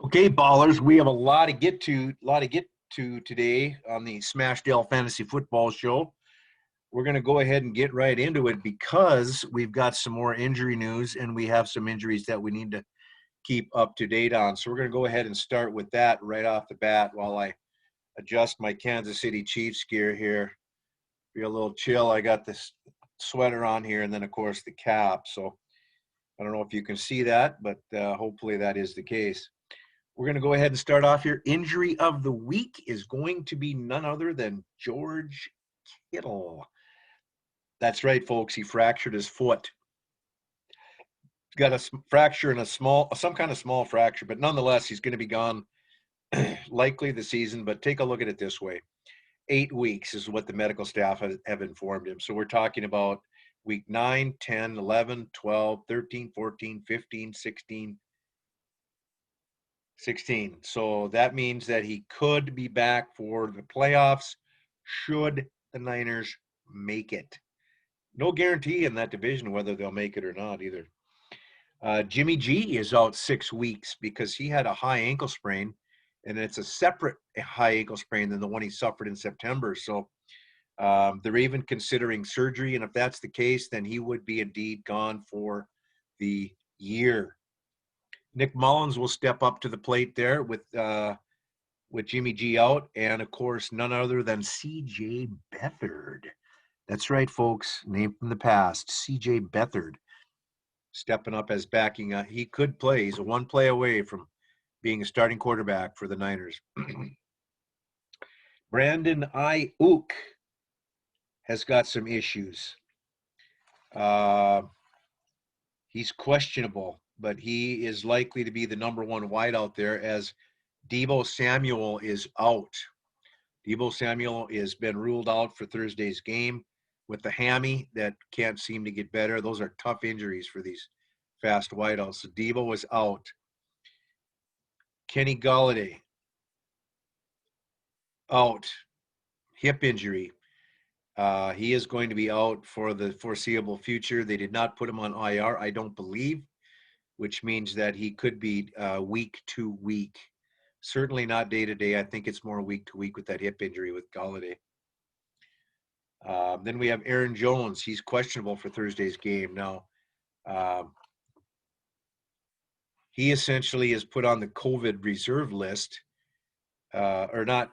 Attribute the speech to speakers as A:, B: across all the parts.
A: Okay, ballers, we have a lot to get to today on the Smashdale Fantasy Football Show. We're going to go ahead and get right into it because we've got some more injury news and we have some injuries that we need to keep up to date on. So we're going to go ahead and start with that right off the bat while I adjust my Kansas City Chiefs gear here. Be a little chill. I got this sweater on here and then, of course, the cap. So I don't know if you can see that, but hopefully that is the case. We're going to go ahead and start off here. Injury of the week is going to be none other than George Kittle. That's right, folks. He fractured his foot. Got a fracture and some kind of small fracture, but nonetheless, he's going to be gone likely the season. But take a look at it this way. 8 weeks is what the medical staff have informed him. So we're talking about week 9, 10, 11, 12, 13, 14, 15, 16, 16. So that means that he could be back for the playoffs should the Niners make it. No guarantee in that division whether they'll make it or not either. Jimmy G is out 6 weeks because he had a high ankle sprain, and it's a separate high ankle sprain than the one he suffered in September. So they're even considering surgery, and if that's the case, then he would be indeed gone for the year. Nick Mullins will step up to the plate there with Jimmy G out, and of course, none other than C.J. Beathard. That's right, folks. Name from the past, C.J. Beathard, stepping up as backing. He could play. He's a one play away from being a starting quarterback for the Niners. Brandon Aiyuk has got some issues. He's questionable, but he is likely to be the number one wide out there as Deebo Samuel is out. Deebo Samuel has been ruled out for Thursday's game with the hammy that can't seem to get better. Those are tough injuries for these fast wideouts. So Deebo was out. Kenny Golladay, out. Hip injury. He is going to be out for the foreseeable future. They did not put him on IR, I don't believe, which means that he could be week to week. Certainly not day to day. I think it's more week to week with that hip injury with Golladay. Then we have Aaron Jones. He's questionable for Thursday's game. Now, he essentially is put on the COVID reserve list, or not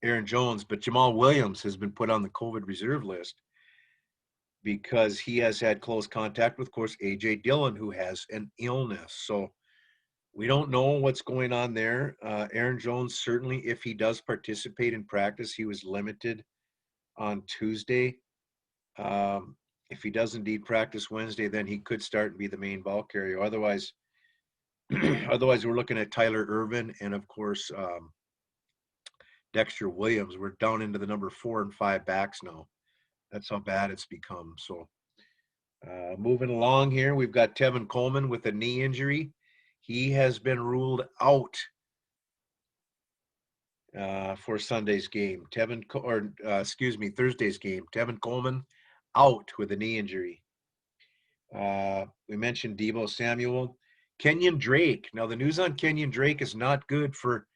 A: Aaron Jones, but Jamal Williams has been put on the COVID reserve list because he has had close contact with, of course, A.J. Dillon, who has an illness. So we don't know what's going on there. Aaron Jones, certainly, if he does participate in practice, he was limited on Tuesday. If he does indeed practice Wednesday, then he could start and be the main ball carrier. Otherwise, we're looking at Tyler Ervin and, of course, Dexter Williams. We're down into the number 4 and 5 backs now. That's how bad it's become. So moving along here, we've got Tevin Coleman with a knee injury. He has been ruled out for Sunday's game. Thursday's game. Tevin Coleman out with a knee injury. We mentioned Deebo Samuel. Kenyon Drake. Now, the news on Kenyon Drake is not good for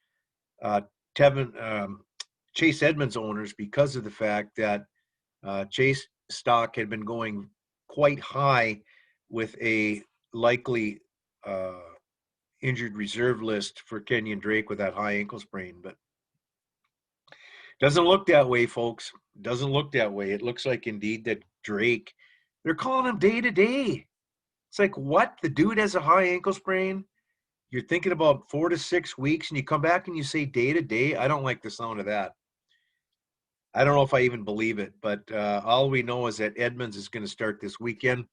A: Chase Edmonds owners because of the fact that Chase stock had been going quite high with a likely injured reserve list for Kenyon Drake with that high ankle sprain. But doesn't look that way, folks. Doesn't look that way. It looks like indeed that Drake, they're calling him day to day. It's like, what? The dude has a high ankle sprain. You're thinking about 4 to 6 weeks, and you come back and you say day to day. I don't like the sound of that. I don't know if I even believe it, but all we know is that Edmonds is going to start this weekend.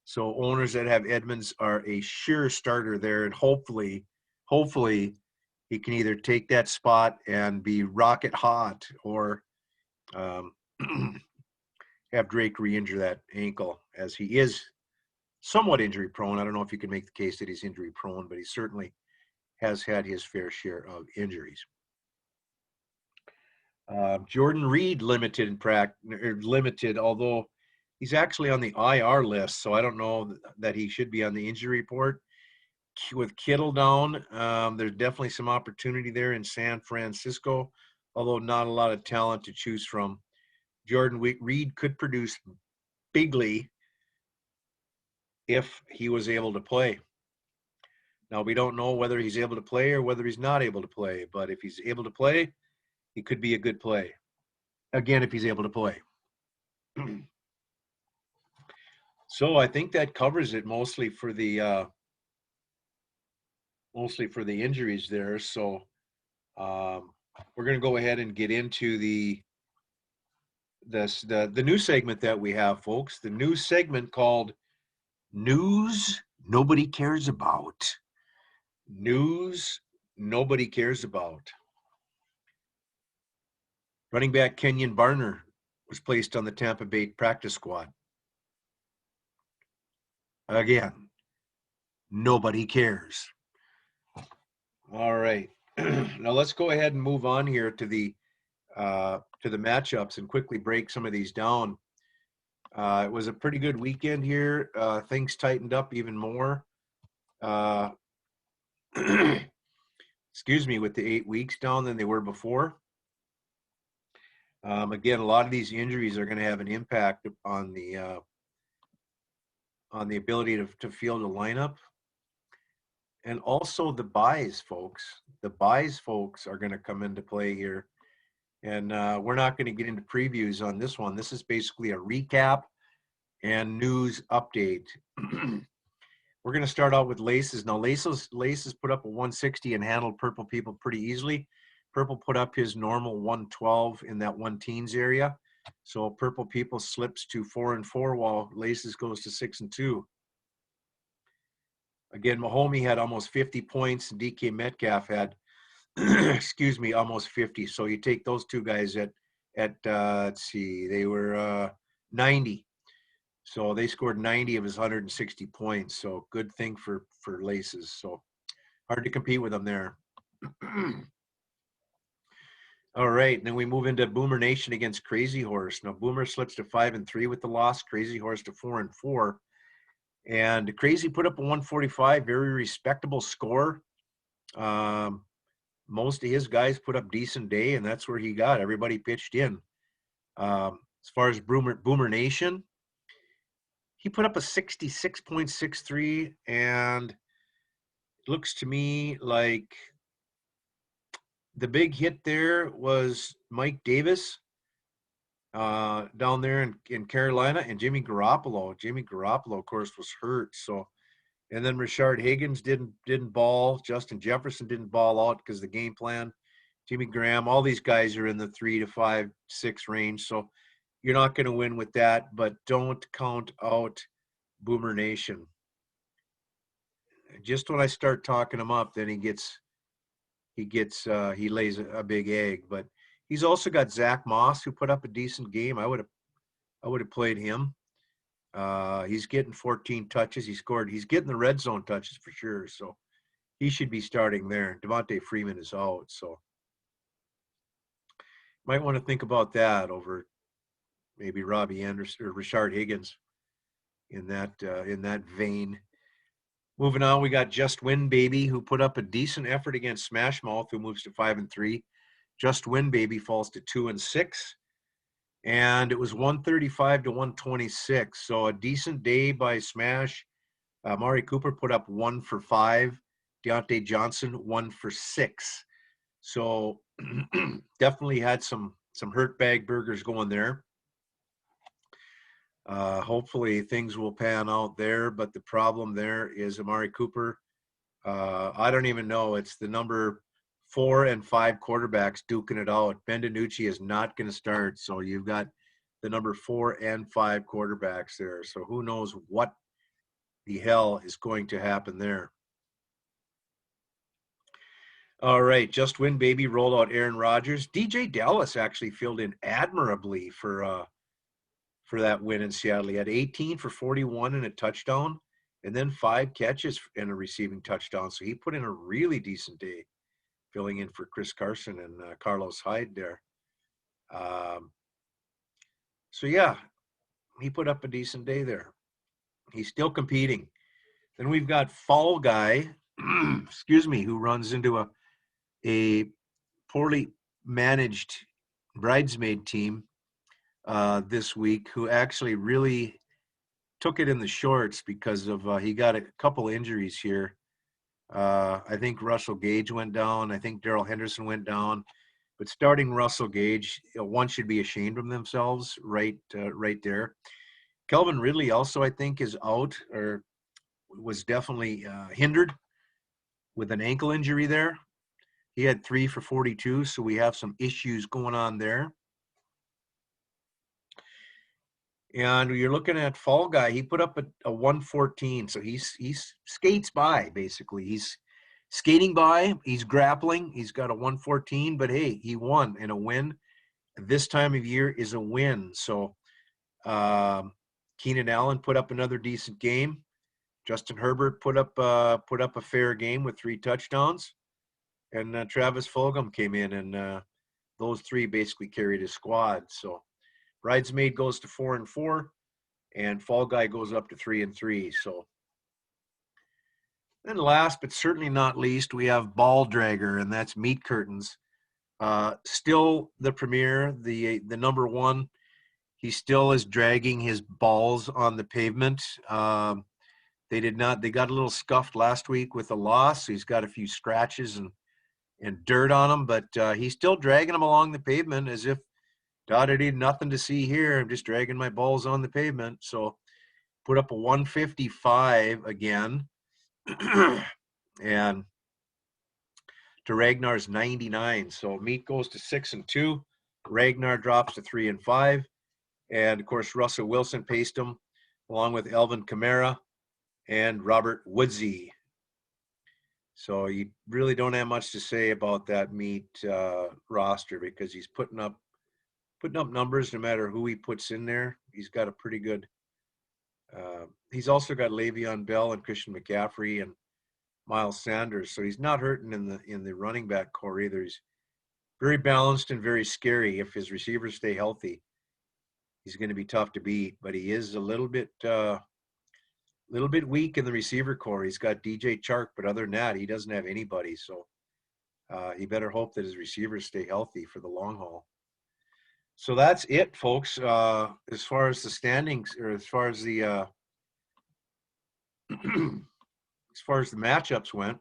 A: So owners that have Edmonds are a sure starter there, and hopefully he can either take that spot and be rocket hot or have Drake re-injure that ankle, as he is somewhat injury prone. I don't know if you can make the case that he's injury prone, but he certainly has had his fair share of injuries. Jordan Reed limited in limited, although he's actually on the IR list, so I don't know that he should be on the injury report. with Kittle down, there's definitely some opportunity there in San Francisco, although not a lot of talent to choose from. Jordan Reed could produce bigly if he was able to play. Now, we don't know whether he's able to play or whether he's not able to play, but if he's able to play, he could be a good play. Again, if he's able to play. So I think that covers it mostly for the injuries there. So we're going to go ahead and get into the new segment that we have, folks. The new segment called News Nobody Cares About. News nobody cares about. Running back Kenyon Barner was placed on the Tampa Bay practice squad. Again, nobody cares. All right. Now let's go ahead and move on here to the matchups and quickly break some of these down. It was a pretty good weekend here. Things tightened up even more. Excuse me, with the 8 weeks down than they were before. Again, a lot of these injuries are going to have an impact on the ability to field a lineup. And also the buys, folks. The buys, folks, are going to come into play here. And we're not going to get into previews on this one. This is basically a recap and news update. We're going to start out with Laces. Now, Laces put up a 160 and handled Purple People pretty easily. Purple put up his normal 112 in that 1-teens area. So Purple People slips to 4-4 while Laces goes to 6-2. Again, Mahomie had almost 50 points and DK Metcalf had, excuse me, almost 50. So you take those two guys at let's see, they were 90. So they scored 90 of his 160 points. So good thing for Laces. So hard to compete with them there. All right, and then we move into Boomer Nation against Crazy Horse. Now Boomer slips to 5-3 with the loss. Crazy Horse to 4-4. And Crazy put up a 145, very respectable score. Most of his guys put up decent day, and that's where he got. Everybody pitched in. As far as Boomer Nation, he put up a 66.63, and it looks to me like the big hit there was Mike Davis down there in Carolina, and Jimmy Garoppolo. Jimmy Garoppolo, of course, was hurt. So, and then Rashard Higgins didn't ball. Justin Jefferson didn't ball out because of the game plan. Jimmy Graham, all these guys are in the 3 to 5, 6 range. So you're not going to win with that, but don't count out Boomer Nation. Just when I start talking him up, then he lays a big egg. But he's also got Zach Moss, who put up a decent game. I would have played him. He's getting 14 touches. He's getting the red zone touches for sure. So he should be starting there. Devontae Freeman is out. So might want to think about that over maybe Robbie Anderson or Rashard Higgins in that vein. Moving on, we got Just Win Baby, who put up a decent effort against Smash Mouth, who moves to 5-3. Just Win Baby falls to 2-6. And it was 135 to 126. So a decent day by Smash. Mari Cooper put up 1 for 5. Deontay Johnson 1 for 6. So definitely had some hurt bag burgers going there. Hopefully things will pan out there, but the problem there is Amari Cooper. I don't even know. It's the number 4 and 5 quarterbacks duking it out. Ben DiNucci is not going to start, so you've got the number 4 and 5 quarterbacks there. So who knows what the hell is going to happen there. All right, Just Win Baby rolled out Aaron Rodgers. DJ Dallas actually filled in admirably for that win in Seattle. He had 18 for 41 and a touchdown, and then 5 catches and a receiving touchdown. So he put in a really decent day, filling in for Chris Carson and Carlos Hyde there. So yeah, he put up a decent day there. He's still competing. Then we've got Fall Guy excuse me, who runs into a poorly managed bridesmaid team this week, who actually really took it in the shorts because of he got a couple injuries here. I think Russell Gage went down. I think Daryl Henderson went down. But starting Russell Gage, one should be ashamed of themselves right there. Kelvin Ridley also, I think, is out or was definitely hindered with an ankle injury there. He had 3 for 42, so we have some issues going on there. And you're looking at Fall Guy. He put up a 114, so he's skates by basically. He's skating by. He's grappling. He's got a 114, but hey, he won, and a win this time of year is a win. So Keenan Allen put up another decent game. Justin Herbert put up a fair game with 3 touchdowns, and Travis Fulgham came in, and those 3 basically carried his squad. So Bridesmaid goes to 4-4, and Fall Guy goes up to 3-3. So then last but certainly not least, we have Ball Dragger, and that's Meat Curtains. Still the premier, the number one. He still is dragging his balls on the pavement. They got a little scuffed last week with a loss. So he's got a few scratches and dirt on him, but he's still dragging them along the pavement as if, nothing to see here. I'm just dragging my balls on the pavement. So put up a 155 again. And to Ragnar's 99. So Meat goes to 6-2. Ragnar drops to 3-5. And of course, Russell Wilson paced him along with Elvin Kamara and Robert Woodsy. So you really don't have much to say about that Meat roster because he's putting up numbers no matter who he puts in there. He's got a pretty good he's also got Le'Veon Bell and Christian McCaffrey and Miles Sanders. So he's not hurting in the running back core either. He's very balanced and very scary. If his receivers stay healthy, he's going to be tough to beat, but he is a little bit weak in the receiver core. He's got DJ Chark, but other than that, he doesn't have anybody. So he better hope that his receivers stay healthy for the long haul. So that's it, folks. As far as the standings, or as far as the as far as the matchups went.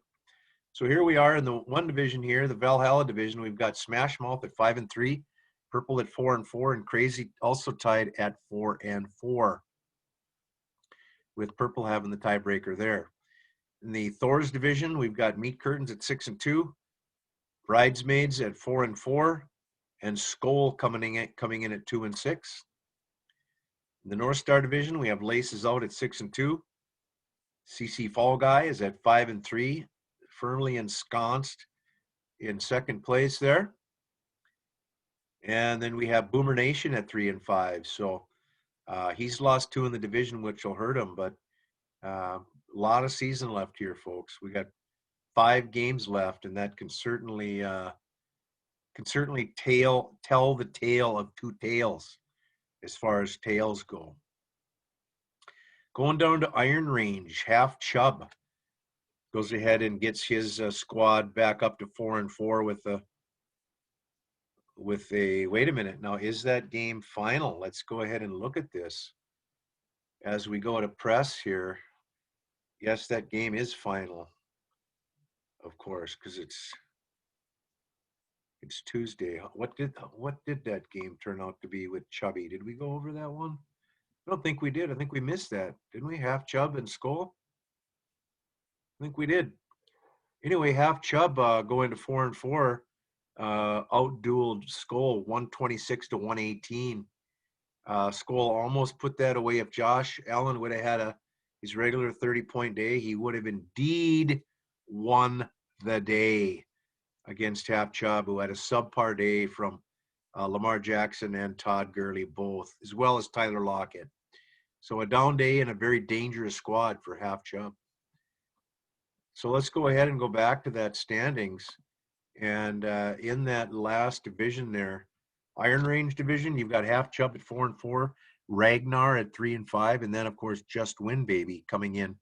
A: So here we are in the one division here, the Valhalla division. We've got Smash Mouth at 5-3, Purple at 4-4, and Crazy also tied at 4-4, with Purple having the tiebreaker there. In the Thor's division, we've got Meat Curtains at 6-2, Bridesmaids at 4-4, and Skull coming in at 2-6. In the North Star division, we have Laces Out at 6-2. CC Fall Guy is at 5-3, firmly ensconced in second place there. And then we have Boomer Nation at 3-5. So he's lost 2 in the division, which will hurt him, but a lot of season left here, folks. We got 5 games left, and that can certainly tell the tale of 2 tales as far as tails go. Going down to Iron Range, Half Chub goes ahead and gets his squad back up to 4-4 with a wait a minute. Now, is that game final? Let's go ahead and look at this as we go to press here. Yes, that game is final, of course, because it's Tuesday. What did that game turn out to be with Chubby? Did we go over that one? I don't think we did. I think we missed that. Didn't we? Half Chub and Skull? I think we did. Anyway, Half Chub going to 4-4, outdueled Skull 126-118. Skull almost put that away. If Josh Allen would have had his regular 30-point day, he would have indeed won the day against Half Chub, who had a subpar day from Lamar Jackson and Todd Gurley both, as well as Tyler Lockett. So a down day and a very dangerous squad for Half Chub. So let's go ahead and go back to that standings. And in that last division there, Iron Range division, you've got Half Chub at 4-4, Ragnar at 3-5, and then of course Just Win Baby coming in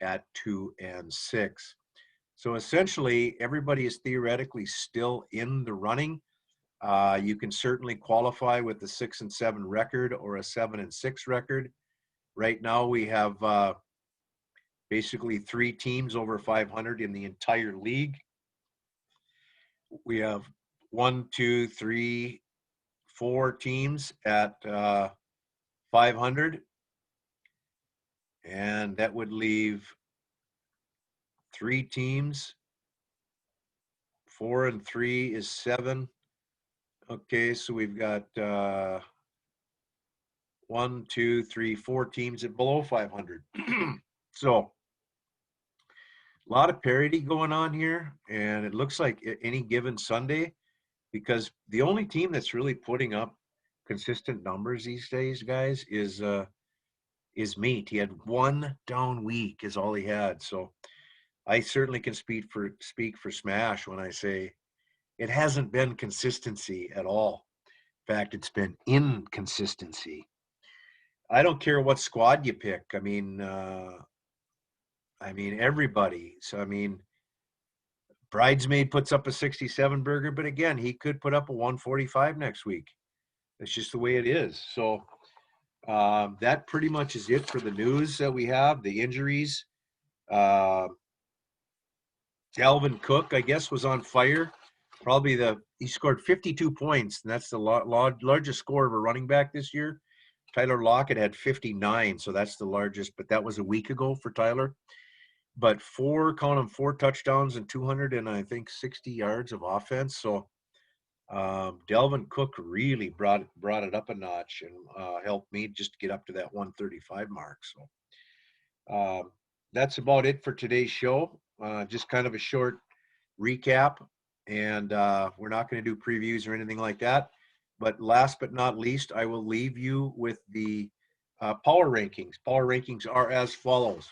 A: at 2-6. So essentially, everybody is theoretically still in the running. You can certainly qualify with the 6-7 record or a 7-6 record. Right now, we have basically 3 teams over 500 in the entire league. We have 1, 2, 3, 4 teams at 500, and that would leave 3 teams. 4 and 3 is 7. Okay, so we've got 1, 2, 3, 4 teams at below 500. So a lot of parity going on here, and it looks like any given Sunday, because the only team that's really putting up consistent numbers these days, guys, is Meat. He had 1 down week is all he had. So I certainly can speak for Smash when I say it hasn't been consistency at all. In fact, it's been inconsistency. I don't care what squad you pick. I mean, everybody. So, I mean, Bridesmaid puts up a 67 burger, but again, he could put up a 145 next week. That's just the way it is. So that pretty much is it for the news that we have. The injuries. Dalvin Cook, I guess, was on fire. He scored 52 points, and that's the largest score of a running back this year. Tyler Lockett had 59, so that's the largest, but that was a week ago for Tyler. But 4 touchdowns and 200 and I think 60 yards of offense. So Dalvin Cook really brought it up a notch and helped me just get up to that 135 mark. So that's about it for today's show. Just kind of a short recap, and we're not going to do previews or anything like that. But last but not least, I will leave you with the power rankings. Power rankings are as follows.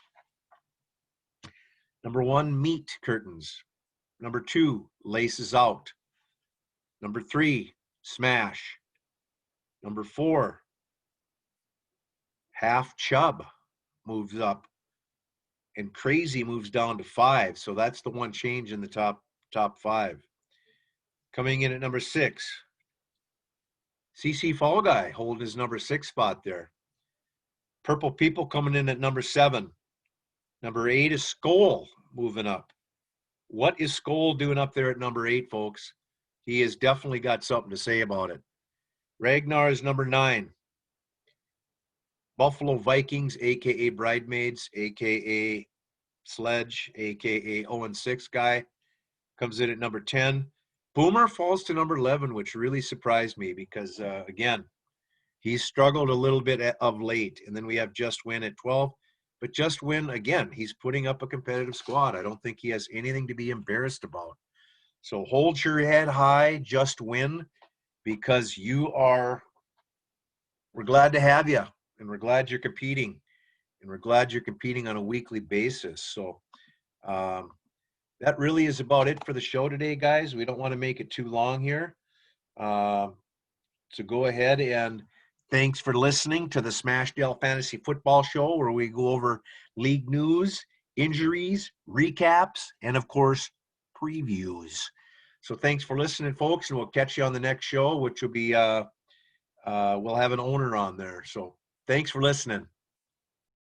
A: Number 1, Meat Curtains. Number 2, Laces Out. Number 3, Smash. Number 4, Half Chub moves up. And Crazy moves down to 5. So that's the one change in the top 5. Coming in at number 6, CC Fall Guy holding his number 6 spot there. Purple People coming in at number 7. Number 8 is Skoll moving up. What is Skoll doing up there at number 8, folks? He has definitely got something to say about it. Ragnar is number 9. Buffalo Vikings, a.k.a. Bridesmaids, a.k.a. Sledge, a.k.a. 0-6 guy, comes in at number 10. Boomer falls to number 11, which really surprised me because, again, he's struggled a little bit of late. And then we have Just Win at 12. But Just Win, again, he's putting up a competitive squad. I don't think he has anything to be embarrassed about. So hold your head high, Just Win, because we're glad to have you, and we're glad you're competing, and we're glad you're competing on a weekly basis. So that really is about it for the show today, guys. We don't want to make it too long here. So go ahead and thanks for listening to the Smashdale Fantasy Football Show, where we go over league news, injuries, recaps, and, of course, previews. So thanks for listening, folks, and we'll catch you on the next show, which will be we'll have an owner on there. So thanks for listening.